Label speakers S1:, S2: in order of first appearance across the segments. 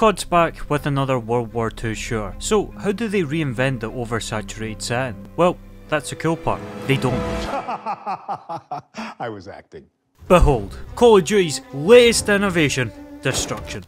S1: COD's back with another World War II shooter. So how do they reinvent the oversaturated setting? Well, that's the cool part. They don't.
S2: I was acting.
S1: Behold, Call of Duty's latest innovation, destruction.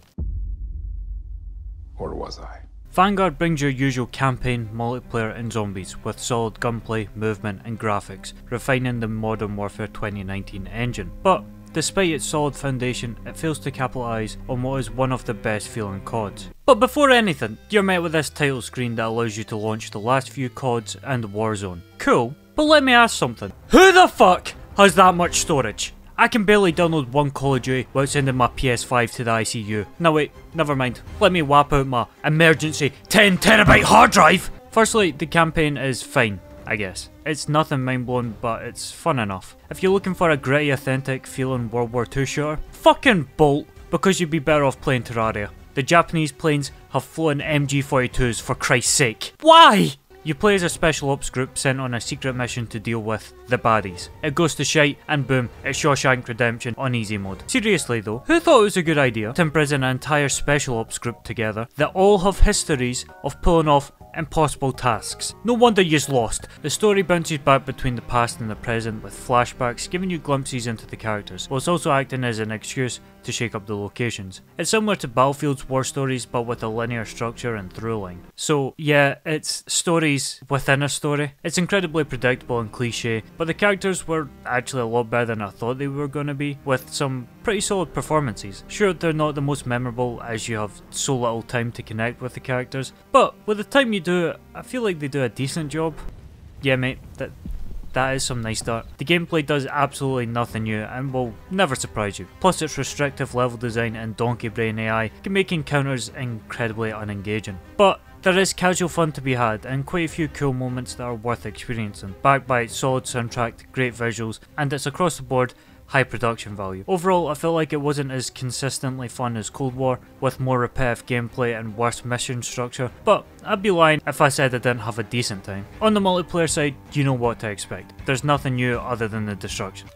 S2: Or was I?
S1: Vanguard brings your usual campaign, multiplayer and zombies with solid gunplay, movement and graphics, refining the Modern Warfare 2019 engine. But despite its solid foundation, it fails to capitalise on what is one of the best feeling CODs. But before anything, you're met with this title screen that allows you to launch the last few CODs and Warzone. Cool, but let me ask something. Who the fuck has that much storage? I can barely download one Call of Duty without sending my PS5 to the ICU. No wait, never mind. Let me whap out my emergency 10TB hard drive! Firstly, the campaign is fine, I guess. It's nothing mind-blowing, but it's fun enough. If you're looking for a gritty, authentic feeling World War II shooter, fucking bolt, because you'd be better off playing Terraria. The Japanese planes have flown MG42s for Christ's sake. Why? You play as a special ops group sent on a secret mission to deal with the baddies. It goes to shite and boom, it's Shawshank Redemption on easy mode. Seriously though, who thought it was a good idea to imprison an entire special ops group together that all have histories of pulling off impossible tasks? No wonder you's lost. The story bounces back between the past and the present with flashbacks giving you glimpses into the characters, whilst also acting as an excuse to shake up the locations. It's similar to Battlefield's war stories but with a linear structure and through line. So yeah, it's stories within a story. It's incredibly predictable and cliche, but the characters were actually a lot better than I thought they were going to be, with some pretty solid performances. Sure, they're not the most memorable as you have so little time to connect with the characters, but with the time you do, I feel like they do a decent job. Yeah mate, that is some nice start. The gameplay does absolutely nothing new and will never surprise you. Plus its restrictive level design and donkey brain AI can make encounters incredibly unengaging. But there is casual fun to be had and quite a few cool moments that are worth experiencing, backed by its solid soundtrack, great visuals, and its across the board high production value. Overall, I felt like it wasn't as consistently fun as Cold War, with more repetitive gameplay and worse mission structure, but I'd be lying if I said I didn't have a decent time. On the multiplayer side, you know what to expect. There's nothing new other than the destruction.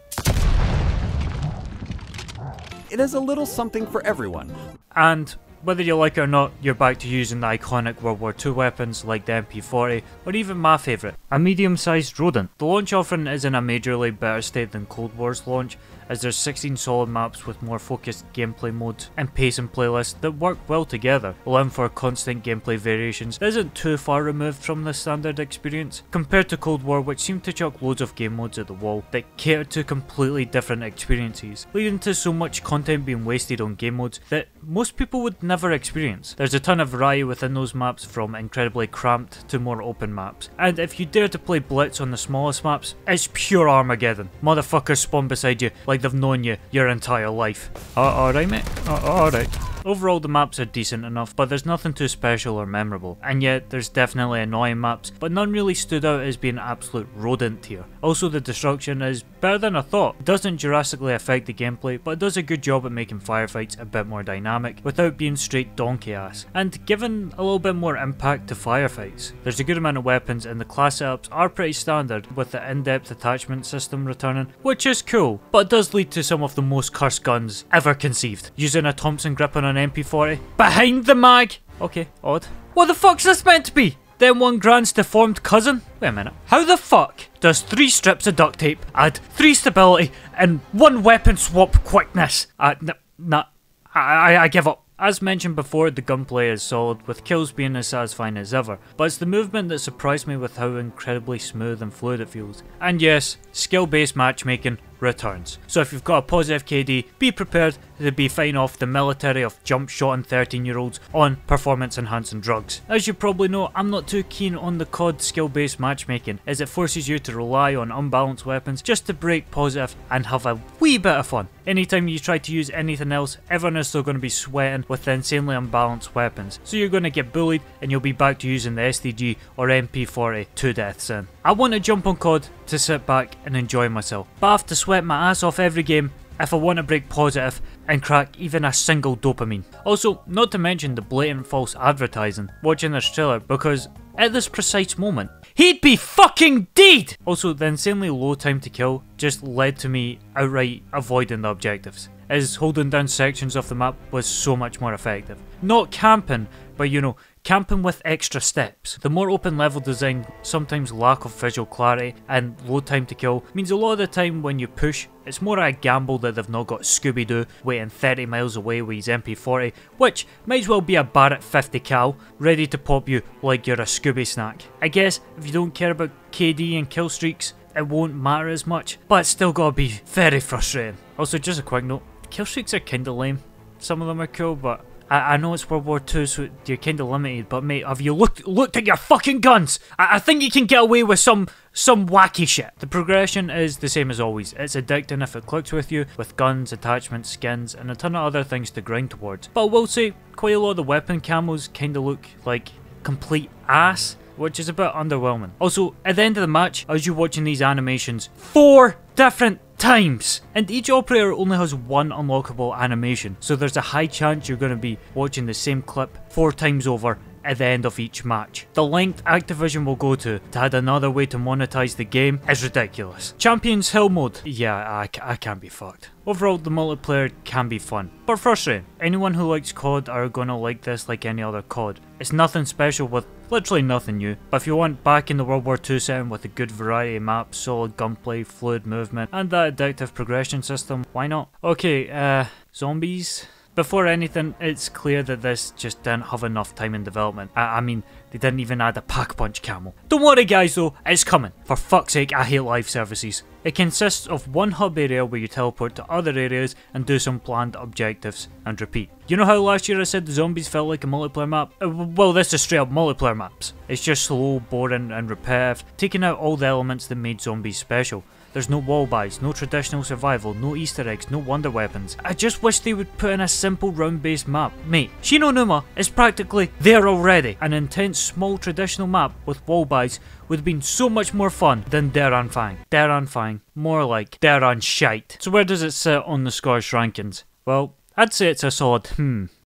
S3: It has a little something for everyone.
S1: And whether you like it or not, you're back to using the iconic World War II weapons like the MP40, or even my favourite, a medium-sized rodent. The launch offering is in a majorly better state than Cold War's launch, as there's 16 solid maps with more focused gameplay modes and pacing playlists that work well together, allowing for constant gameplay variations that isn't too far removed from the standard experience, compared to Cold War, which seemed to chuck loads of game modes at the wall that catered to completely different experiences, leading to so much content being wasted on game modes that most people would never experience. There's a ton of variety within those maps, from incredibly cramped to more open maps, and if you dare to play Blitz on the smallest maps, it's pure Armageddon. Motherfuckers spawn beside you like they've known you your entire life. Alright mate, alright. Overall the maps are decent enough, but there's nothing too special or memorable, and yet there's definitely annoying maps, but none really stood out as being absolute rodent tier. Also the destruction is better than I thought. It doesn't drastically affect the gameplay, but it does a good job at making firefights a bit more dynamic without being straight donkey ass, and giving a little bit more impact to firefights. There's a good amount of weapons and the class setups are pretty standard, with the in-depth attachment system returning, which is cool, but it does lead to some of the most cursed guns ever conceived. Using a Thompson grip on an MP40 behind the mag. Okay, odd. What the fuck's this meant to be? Then one Grand's deformed cousin? Wait a minute. How the fuck does 3 strips of duct tape add 3 stability and 1 weapon swap quickness? I give up. As mentioned before, the gunplay is solid, with kills being as satisfying as ever, but it's the movement that surprised me with how incredibly smooth and fluid it feels. And yes, skill-based matchmaking returns. So if you've got a positive KD, be prepared to be fighting off the military of jump-shotting 13-year-olds on performance-enhancing drugs. As you probably know, I'm not too keen on the COD skill-based matchmaking, as it forces you to rely on unbalanced weapons just to break positive and have a wee bit of fun. Anytime you try to use anything else, everyone is still going to be sweating with the insanely unbalanced weapons, so you're going to get bullied and you'll be back to using the SDG or MP40 to deaths in. I want to jump on COD to sit back and enjoy myself, but I have to sweat my ass off every game if I want to break positive and crack even a single dopamine. Also, not to mention the blatant false advertising watching this trailer, because at this precise moment, he'd be fucking dead! Also, the insanely low time to kill just led to me outright avoiding the objectives, as holding down sections of the map was so much more effective. Not camping, but you know, camping with extra steps. The more open level design, sometimes lack of visual clarity and low time to kill means a lot of the time when you push, it's more a gamble that they've not got Scooby-Doo waiting 30 miles away with his MP40, which might as well be a Barrett 50 cal, ready to pop you like you're a Scooby snack. I guess if you don't care about KD and kill streaks, it won't matter as much, but it's still gotta be very frustrating. Also, just a quick note, kill streaks are kinda lame. Some of them are cool, but I know it's World War II, so you're kinda limited, but mate, have you looked at your fucking guns? I think you can get away with some wacky shit. The progression is the same as always. It's addicting if it clicks with you, with guns, attachments, skins, and a ton of other things to grind towards. But I will say, quite a lot of the weapon camos kinda look like complete ass, which is a bit underwhelming. Also, at the end of the match, as you're watching these animations 4 different times, and each operator only has 1 unlockable animation, so there's a high chance you're going to be watching the same clip 4 times over at the end of each match. The length Activision will go to add another way to monetize the game is ridiculous. Champions Hill mode, yeah, I can't be fucked. Overall, the multiplayer can be fun, but frustrating. Anyone who likes COD are gonna like this like any other COD. It's nothing special with literally nothing new, but if you want back in the World War II setting with a good variety of maps, solid gunplay, fluid movement, and that addictive progression system, why not? Okay, zombies? Before anything, it's clear that this just didn't have enough time in development. I mean, they didn't even add a pack-punch camo. Don't worry guys though, it's coming. For fuck's sake, I hate live services. It consists of one hub area where you teleport to other areas and do some planned objectives, and repeat. You know how last year I said the zombies felt like a multiplayer map? Well, this is straight up multiplayer maps. It's just slow, boring and repetitive, taking out all the elements that made zombies special. There's no wall buys, no traditional survival, no easter eggs, no wonder weapons. I just wish they would put in a simple round based map. Mate, Shinonuma is practically there already. An intense small traditional map with wall buys would have been so much more fun than Deranfang. Deranfang, more like Deran shite. So where does it sit on the Scottish rankings? Well, I'd say it's a solid